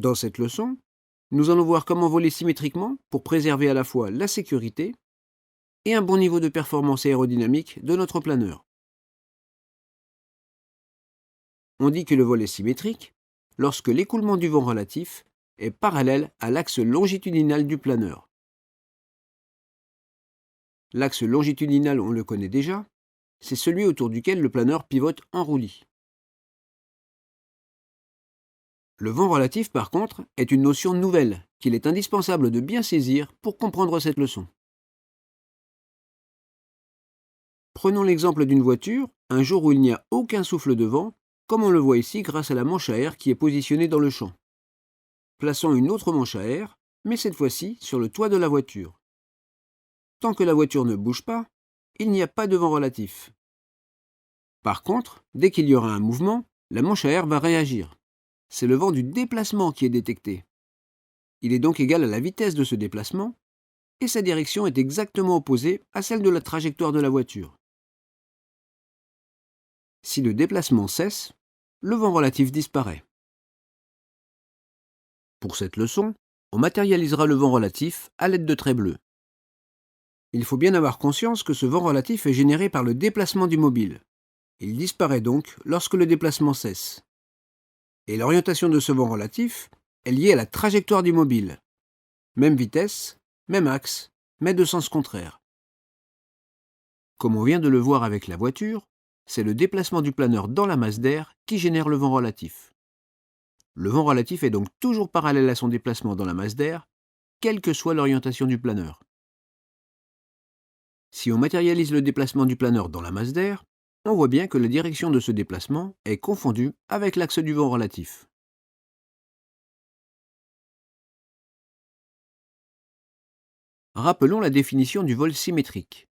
Dans cette leçon, nous allons voir comment voler symétriquement pour préserver à la fois la sécurité et un bon niveau de performance aérodynamique de notre planeur. On dit que le vol est symétrique lorsque l'écoulement du vent relatif est parallèle à l'axe longitudinal du planeur. L'axe longitudinal, on le connaît déjà, c'est celui autour duquel le planeur pivote en roulis. Le vent relatif, par contre, est une notion nouvelle qu'il est indispensable de bien saisir pour comprendre cette leçon. Prenons l'exemple d'une voiture, un jour où il n'y a aucun souffle de vent, comme on le voit ici grâce à la manche à air qui est positionnée dans le champ. Plaçons une autre manche à air, mais cette fois-ci sur le toit de la voiture. Tant que la voiture ne bouge pas, il n'y a pas de vent relatif. Par contre, dès qu'il y aura un mouvement, la manche à air va réagir. C'est le vent du déplacement qui est détecté. Il est donc égal à la vitesse de ce déplacement, et sa direction est exactement opposée à celle de la trajectoire de la voiture. Si le déplacement cesse, le vent relatif disparaît. Pour cette leçon, on matérialisera le vent relatif à l'aide de traits bleus. Il faut bien avoir conscience que ce vent relatif est généré par le déplacement du mobile. Il disparaît donc lorsque le déplacement cesse. Et l'orientation de ce vent relatif est liée à la trajectoire du mobile. Même vitesse, même axe, mais de sens contraire. Comme on vient de le voir avec la voiture, c'est le déplacement du planeur dans la masse d'air qui génère le vent relatif. Le vent relatif est donc toujours parallèle à son déplacement dans la masse d'air, quelle que soit l'orientation du planeur. Si on matérialise le déplacement du planeur dans la masse d'air, on voit bien que la direction de ce déplacement est confondue avec l'axe du vent relatif. Rappelons la définition du vol symétrique.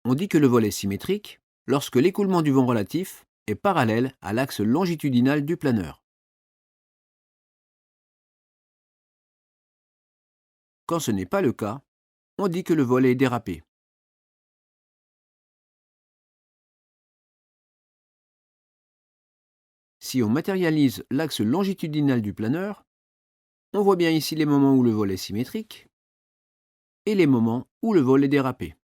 On dit que le vol est symétrique lorsque l'écoulement du vent relatif est parallèle à l'axe longitudinal du planeur. Quand ce n'est pas le cas, on dit que le vol est dérapé. Si on matérialise l'axe longitudinal du planeur, on voit bien ici les moments où le vol est symétrique et les moments où le vol est dérapé.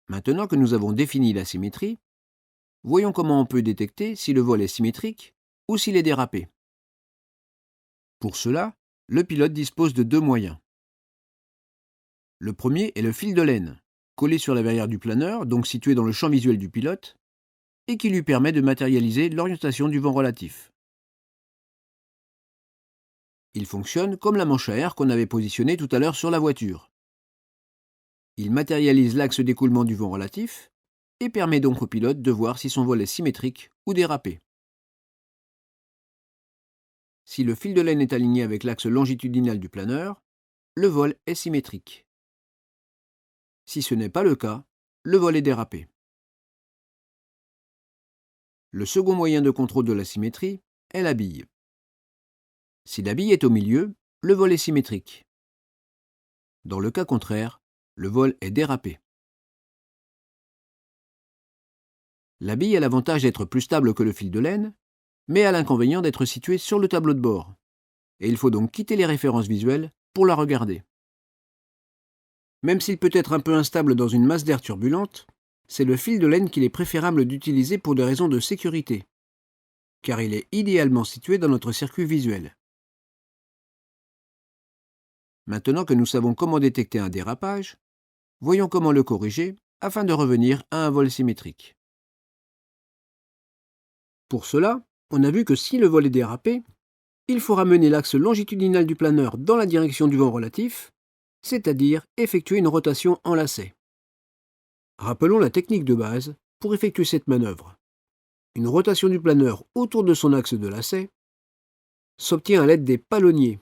Maintenant que nous avons défini la symétrie, voyons comment on peut détecter si le vol est symétrique ou s'il est dérapé. Pour cela, le pilote dispose de deux moyens. Le premier est le fil de laine, collé sur la verrière du planeur, donc situé dans le champ visuel du pilote, et qui lui permet de matérialiser l'orientation du vent relatif. Il fonctionne comme la manche à air qu'on avait positionnée tout à l'heure sur la voiture. Il matérialise l'axe d'écoulement du vent relatif et permet donc au pilote de voir si son vol est symétrique ou dérapé. Si le fil de laine est aligné avec l'axe longitudinal du planeur, le vol est symétrique. Si ce n'est pas le cas, le vol est dérapé. Le second moyen de contrôle de la symétrie est la bille. Si la bille est au milieu, le vol est symétrique. Dans le cas contraire, le vol est dérapé. La bille a l'avantage d'être plus stable que le fil de laine, mais a l'inconvénient d'être située sur le tableau de bord. Et il faut donc quitter les références visuelles pour la regarder. Même s'il peut être un peu instable dans une masse d'air turbulente, c'est le fil de laine qu'il est préférable d'utiliser pour des raisons de sécurité, car il est idéalement situé dans notre circuit visuel. Maintenant que nous savons comment détecter un dérapage, voyons comment le corriger afin de revenir à un vol symétrique. Pour cela, on a vu que si le vol est dérapé, il faut ramener l'axe longitudinal du planeur dans la direction du vent relatif, c'est-à-dire effectuer une rotation en lacet. Rappelons la technique de base pour effectuer cette manœuvre. Une rotation du planeur autour de son axe de lacet s'obtient à l'aide des palonniers,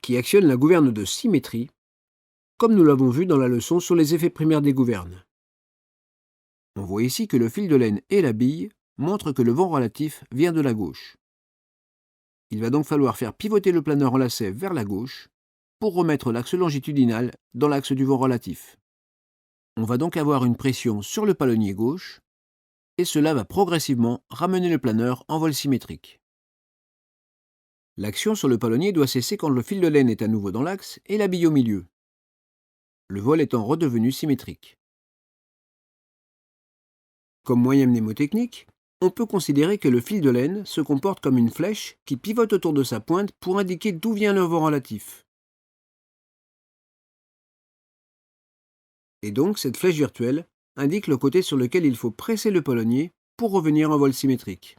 qui actionnent la gouverne de symétrie, comme nous l'avons vu dans la leçon sur les effets primaires des gouvernes. On voit ici que le fil de laine et la bille montrent que le vent relatif vient de la gauche. Il va donc falloir faire pivoter le planeur en lacet vers la gauche pour remettre l'axe longitudinal dans l'axe du vent relatif. On va donc avoir une pression sur le palonnier gauche, et cela va progressivement ramener le planeur en vol symétrique. L'action sur le palonnier doit cesser quand le fil de laine est à nouveau dans l'axe et la bille au milieu, le vol étant redevenu symétrique. Comme moyen mnémotechnique, on peut considérer que le fil de laine se comporte comme une flèche qui pivote autour de sa pointe pour indiquer d'où vient le vent relatif. Et donc, cette flèche virtuelle indique le côté sur lequel il faut presser le palonnier pour revenir en vol symétrique.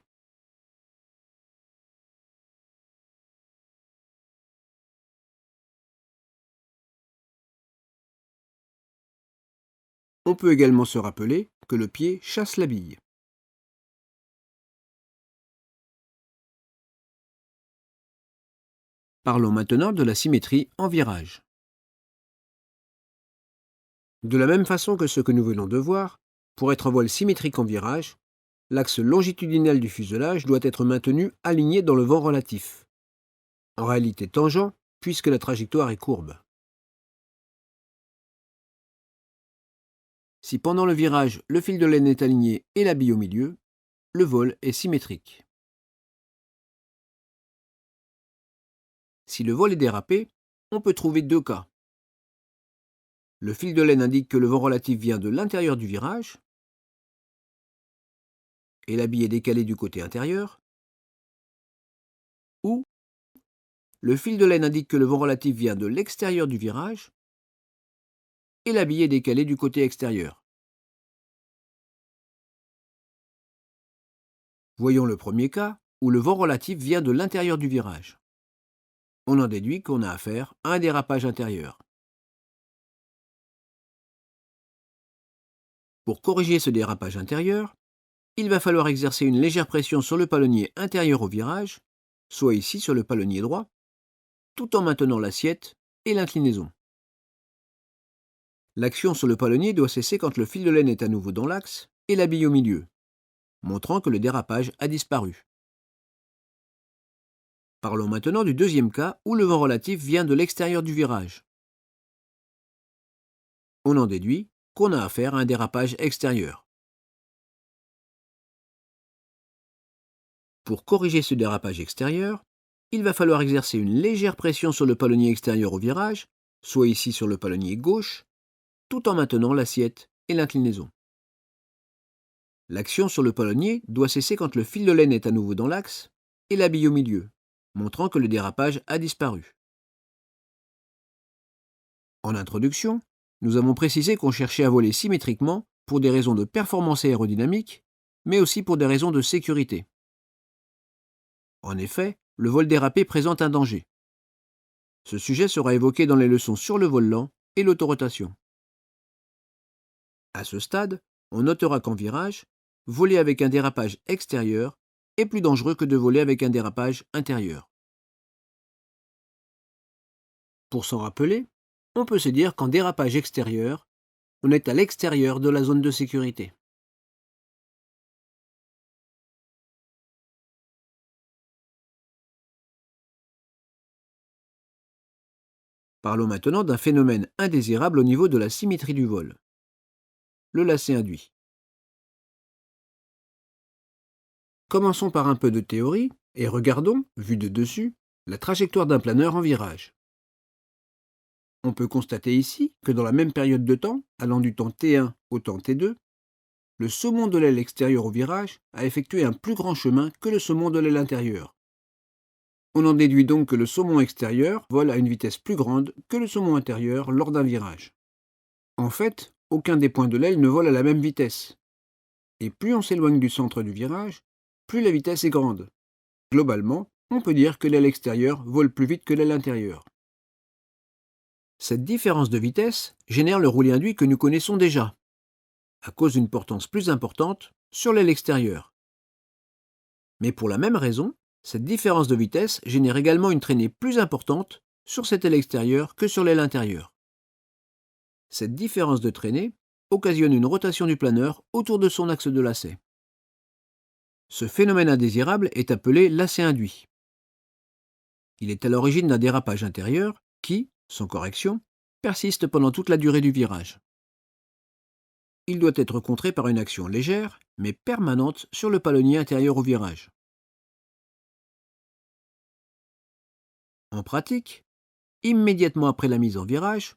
On peut également se rappeler que le pied chasse la bille. Parlons maintenant de la symétrie en virage. De la même façon que ce que nous venons de voir, pour être en voile symétrique en virage, l'axe longitudinal du fuselage doit être maintenu aligné dans le vent relatif. En réalité tangent, puisque la trajectoire est courbe. Si pendant le virage, le fil de laine est aligné et la bille au milieu, le vol est symétrique. Si le vol est dérapé, on peut trouver deux cas. Le fil de laine indique que le vent relatif vient de l'intérieur du virage, et la bille est décalée du côté intérieur, ou le fil de laine indique que le vent relatif vient de l'extérieur du virage, et la bille est décalée du côté extérieur. Voyons le premier cas, où le vent relatif vient de l'intérieur du virage. On en déduit qu'on a affaire à un dérapage intérieur. Pour corriger ce dérapage intérieur, il va falloir exercer une légère pression sur le palonnier intérieur au virage, soit ici sur le palonnier droit, tout en maintenant l'assiette et l'inclinaison. L'action sur le palonnier doit cesser quand le fil de laine est à nouveau dans l'axe et la bille au milieu, montrant que le dérapage a disparu. Parlons maintenant du deuxième cas où le vent relatif vient de l'extérieur du virage. On en déduit qu'on a affaire à un dérapage extérieur. Pour corriger ce dérapage extérieur, il va falloir exercer une légère pression sur le palonnier extérieur au virage, soit ici sur le palonnier gauche, tout en maintenant l'assiette et l'inclinaison. L'action sur le palonnier doit cesser quand le fil de laine est à nouveau dans l'axe et la bille au milieu, montrant que le dérapage a disparu. En introduction, nous avons précisé qu'on cherchait à voler symétriquement pour des raisons de performance aérodynamique, mais aussi pour des raisons de sécurité. En effet, le vol dérapé présente un danger. Ce sujet sera évoqué dans les leçons sur le vol lent et l'autorotation. À ce stade, on notera qu'en virage, voler avec un dérapage extérieur est plus dangereux que de voler avec un dérapage intérieur. Pour s'en rappeler, on peut se dire qu'en dérapage extérieur, on est à l'extérieur de la zone de sécurité. Parlons maintenant d'un phénomène indésirable au niveau de la symétrie du vol. Le lacet induit. Commençons par un peu de théorie et regardons, vu de dessus, la trajectoire d'un planeur en virage. On peut constater ici que dans la même période de temps, allant du temps T1 au temps T2, le saumon de l'aile extérieure au virage a effectué un plus grand chemin que le saumon de l'aile intérieure. On en déduit donc que le saumon extérieur vole à une vitesse plus grande que le saumon intérieur lors d'un virage. En fait, aucun des points de l'aile ne vole à la même vitesse. Et plus on s'éloigne du centre du virage, plus la vitesse est grande. Globalement, on peut dire que l'aile extérieure vole plus vite que l'aile intérieure. Cette différence de vitesse génère le roulis induit que nous connaissons déjà, à cause d'une portance plus importante sur l'aile extérieure. Mais pour la même raison, cette différence de vitesse génère également une traînée plus importante sur cette aile extérieure que sur l'aile intérieure. Cette différence de traînée occasionne une rotation du planeur autour de son axe de lacet. Ce phénomène indésirable est appelé lacet induit. Il est à l'origine d'un dérapage intérieur qui, sans correction, persiste pendant toute la durée du virage. il doit être contré par une action légère, mais permanente sur le palonnier intérieur au virage. En pratique, immédiatement après la mise en virage,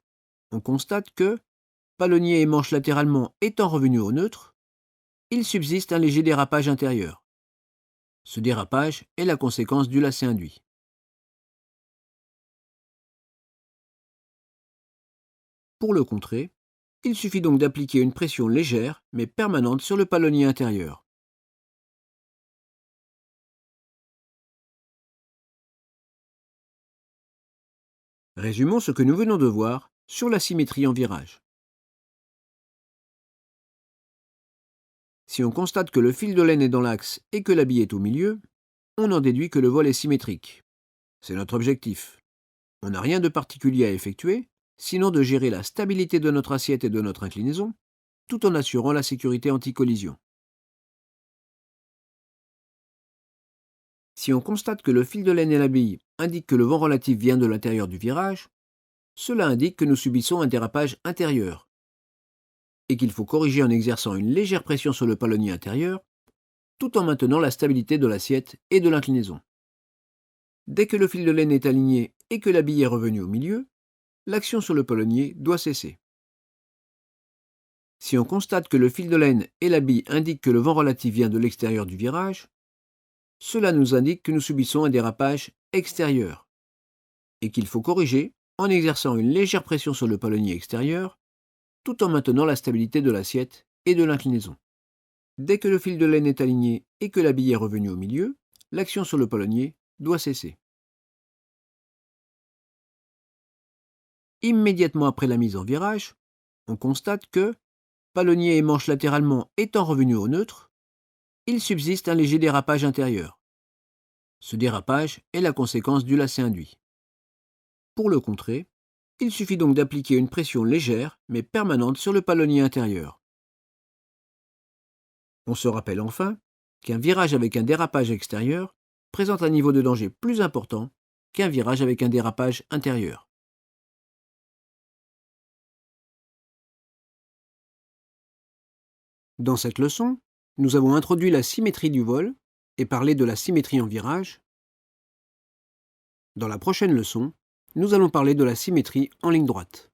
on constate que, palonnier et manche latéralement étant revenus au neutre, il subsiste un léger dérapage intérieur. Ce dérapage est la conséquence du lacet induit. Pour le contrer, il suffit donc d'appliquer une pression légère mais permanente sur le palonnier intérieur. Résumons ce que nous venons de voir sur la symétrie en virage. Si on constate que le fil de laine est dans l'axe et que la bille est au milieu, on en déduit que le vol est symétrique. C'est notre objectif. On n'a rien de particulier à effectuer, sinon de gérer la stabilité de notre assiette et de notre inclinaison, tout en assurant la sécurité anti-collision. Si on constate que le fil de laine et la bille indiquent que le vent relatif vient de l'intérieur du virage, cela indique que nous subissons un dérapage intérieur et qu'il faut corriger en exerçant une légère pression sur le palonnier intérieur, tout en maintenant la stabilité de l'assiette et de l'inclinaison. Dès que le fil de laine est aligné et que la bille est revenue au milieu, l'action sur le palonnier doit cesser. Si on constate que le fil de laine et la bille indiquent que le vent relatif vient de l'extérieur du virage, cela nous indique que nous subissons un dérapage extérieur et qu'il faut corriger en exerçant une légère pression sur le palonnier extérieur, tout en maintenant la stabilité de l'assiette et de l'inclinaison. Dès que le fil de laine est aligné et que la bille est revenue au milieu, l'action sur le palonnier doit cesser. Immédiatement après la mise en virage, on constate que, palonnier et manche latéralement étant revenus au neutre, il subsiste un léger dérapage intérieur. Ce dérapage est la conséquence du lacet induit. Pour le contrer, il suffit donc d'appliquer une pression légère mais permanente sur le palonnier intérieur. On se rappelle enfin qu'un virage avec un dérapage extérieur présente un niveau de danger plus important qu'un virage avec un dérapage intérieur. Dans cette leçon, nous avons introduit la symétrie du vol et parlé de la symétrie en virage. Dans la prochaine leçon, nous allons parler de la symétrie en ligne droite.